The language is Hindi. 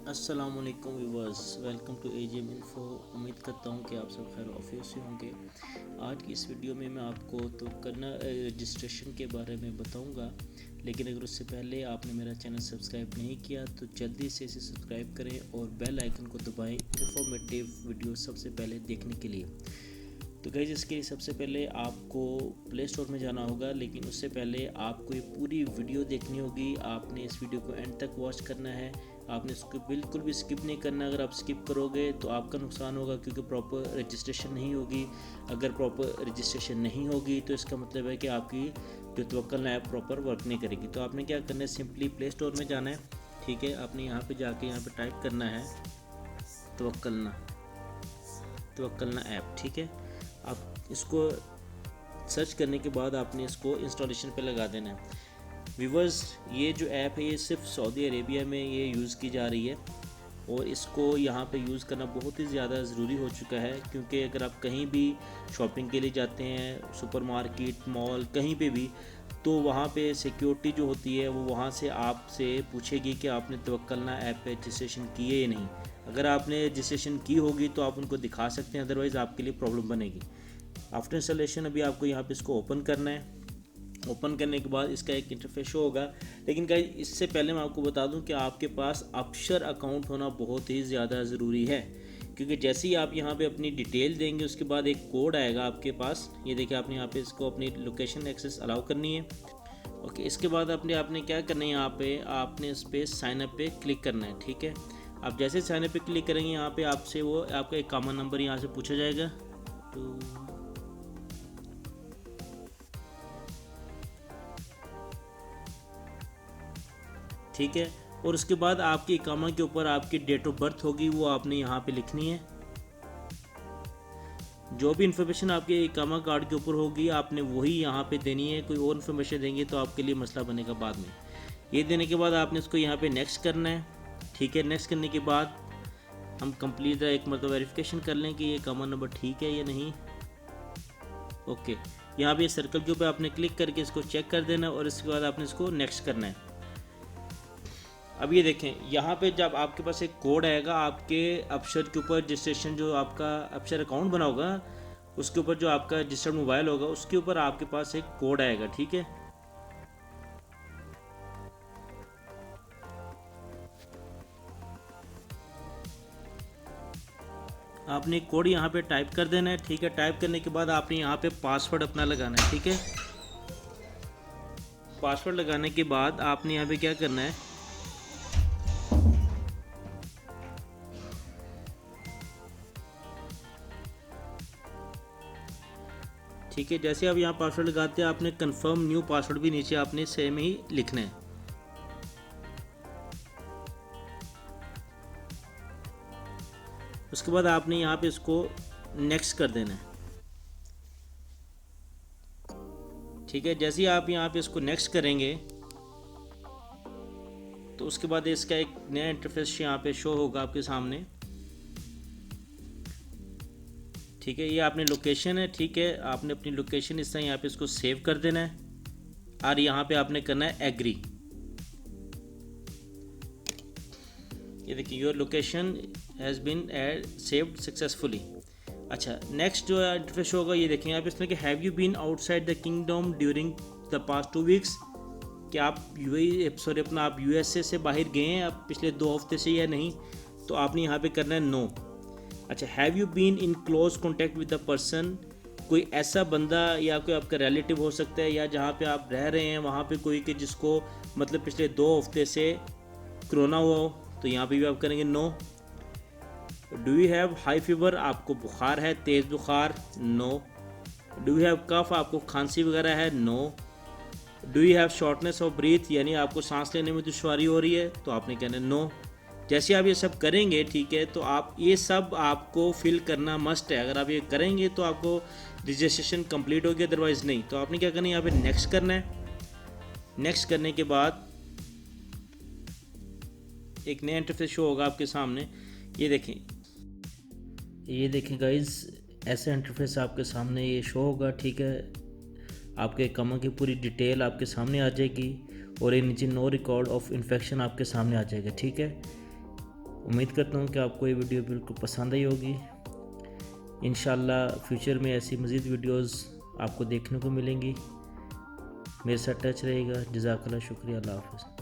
अस्सलामुअलैकुम viewers, welcome to AGM info. उम्मीद करता हूँ कि आप सब खैर ऑफिस से होंगे। आज की इस वीडियो में मैं आपको तो करना रजिस्ट्रेशन के बारे में बताऊँगा, लेकिन अगर उससे पहले आपने मेरा चैनल सब्सक्राइब नहीं किया तो जल्दी से इसे सब्सक्राइब करें और बेल आइकन को दबाएं इंफॉर्मेटिव वीडियो सबसे पहले देखने के लिए। तो गाइस, इसके लिए सबसे पहले आपको प्ले स्टोर में जाना होगा, लेकिन उससे पहले आपको ये पूरी वीडियो देखनी होगी। आपने इस वीडियो को एंड तक वॉच करना है, आपने इसको बिल्कुल भी स्किप नहीं करना। अगर आप स्किप करोगे तो आपका नुकसान होगा, क्योंकि प्रॉपर रजिस्ट्रेशन नहीं होगी। अगर प्रॉपर रजिस्ट्रेशन नहीं होगी तो इसका मतलब है कि आपकी जो तवक्कल ऐप प्रॉपर वर्क नहीं करेगी। तो आपने क्या करना है, सिंपली प्ले स्टोर में जाना है। ठीक है, आपने यहाँ पे जाके यहाँ पे टाइप करना है तवक्कलना तवक्कलना ऐप। ठीक है, आप इसको सर्च करने के बाद आपने इसको इंस्टॉलेशन पे लगा देना है। व्यूवर्स, ये जो ऐप है ये सिर्फ सऊदी अरेबिया में ये यूज़ की जा रही है और इसको यहाँ पे यूज़ करना बहुत ही ज़्यादा ज़रूरी हो चुका है, क्योंकि अगर आप कहीं भी शॉपिंग के लिए जाते हैं, सुपरमार्केट, मॉल, कहीं पे भी, तो वहाँ पे सिक्योरिटी जो होती है वो वहाँ से आपसे पूछेगी कि आपने तवक्कलना ऐप पे रजिस्ट्रेशन की है या नहीं। अगर आपने रजिस्ट्रेशन की होगी तो आप उनको दिखा सकते हैं, अदरवाइज़ आपके लिए प्रॉब्लम बनेगी। आफ्टर इंस्टॉलेशन अभी आपको यहाँ पे इसको ओपन करना है। ओपन करने के बाद इसका एक इंटरफेस शो होगा, लेकिन गाइस इससे पहले मैं आपको बता दूं कि आपके पास अपशर अकाउंट होना बहुत ही ज़्यादा ज़रूरी है, क्योंकि जैसे ही आप यहाँ पे अपनी डिटेल देंगे उसके बाद एक कोड आएगा आपके पास। ये देखिए, आपने यहाँ पे इसको अपनी लोकेशन एक्सेस अलाउ करनी है। ओके, इसके बाद आपने क्या करना है, यहाँ पे आपने इस पर साइन अप पे क्लिक करना है। ठीक है, आप जैसे साइन अप पे क्लिक करेंगे यहाँ पे आपसे वो आपका एक कॉमन नंबर यहाँ से पूछा जाएगा। तो ठीक है, और उसके बाद आपकी इकामा के ऊपर आपकी डेट ऑफ बर्थ होगी, वो आपने यहाँ पे लिखनी है। जो भी इन्फॉर्मेशन आपके इकामा कार्ड के ऊपर होगी आपने वही यहाँ पे देनी है। कोई और इन्फॉर्मेशन देंगे तो आपके लिए मसला बनेगा बाद में। ये देने के बाद आपने इसको यहाँ पे नेक्स्ट करना है। ठीक है, नेक्स्ट करने के बाद हम कंप्लीट एक मतलब वेरिफिकेशन कर लें कि ये इकामा नंबर ठीक है या नहीं। ओके, यहाँ पे सर्कल के ऊपर आपने क्लिक करके इसको चेक कर देना और इसके बाद आपने इसको नेक्स्ट करना है। अब ये देखें, यहाँ पे जब आपके पास एक कोड आएगा आपके अपशर के ऊपर, रजिस्ट्रेशन जो आपका अपशर अकाउंट बना होगा उसके ऊपर, जो आपका रजिस्टर्ड मोबाइल होगा उसके ऊपर आपके पास एक कोड आएगा। ठीक है, आपने कोड यहाँ पे टाइप कर देना है। ठीक है, टाइप करने के बाद आपने यहाँ पे पासवर्ड अपना लगाना है। ठीक है, पासवर्ड लगाने के बाद आपने यहाँ पे क्या करना है, ठीक है, जैसे आप यहाँ पासवर्ड लगाते हैं आपने कंफर्म न्यू पासवर्ड भी नीचे आपने सेम ही लिखना है। उसके बाद आपने यहाँ पे इसको नेक्स्ट कर देना है। ठीक है, जैसे ही आप यहाँ पे इसको नेक्स्ट करेंगे तो उसके बाद इसका एक नया इंटरफेस यहाँ पे शो होगा आपके सामने। ठीक है, ये आपने लोकेशन है। ठीक है, आपने अपनी लोकेशन इस तरह यहाँ पे इसको सेव कर देना है और यहाँ पे आपने करना है एग्री। ये देखिए, your location has been saved successfully. अच्छा, नेक्स्ट जो इंटरफेस होगा ये देखें, यहाँ पे इसमें कि have you been outside the kingdom during the past 2 weeks, कि आप आप यूएसए से बाहर गए हैं आप पिछले 2 हफ्ते से या नहीं। तो आपने यहाँ पे करना है नो। अच्छा, have you been in close contact with the person, कोई ऐसा बंदा या कोई आपका रिलेटिव हो सकता है या जहाँ पे आप रह रहे हैं वहाँ पे कोई कि जिसको मतलब पिछले 2 हफ्ते से कोरोना हुआ हो, तो यहाँ पे भी आप करेंगे no. Do you have high fever, आपको बुखार है, तेज़ बुखार, no. Do you have cough, आपको खांसी वगैरह है, no. Do you have shortness of breath, यानी आपको सांस लेने में दुश्वारी हो रही है, तो आपने कहना है नो। जैसे आप ये सब करेंगे, ठीक है, तो आप ये सब आपको फिल करना मस्ट है। अगर आप ये करेंगे तो आपको रजिस्ट्रेशन कंप्लीट होगी, अदरवाइज़ नहीं। तो आपने क्या करना है, यहाँ पे नेक्स्ट करना है। नेक्स्ट करने के बाद एक नया इंटरफेस शो होगा आपके सामने। ये देखें गाइज, ऐसा इंटरफेस आपके सामने ये शो होगा। ठीक है, आपके कमर की पूरी डिटेल आपके सामने आ जाएगी और ये नीचे नो रिकॉर्ड ऑफ इन्फेक्शन आपके सामने आ जाएगा। ठीक है, उम्मीद करता हूँ कि आपको ये वीडियो बिल्कुल पसंद आई होगी। इंशाल्लाह फ्यूचर में ऐसी मज़ीद वीडियोस आपको देखने को मिलेंगी। मेरे साथ टच रहेगा। जज़ाकल्लाह, शुक्रिया, अल्लाह हाफ़िज़।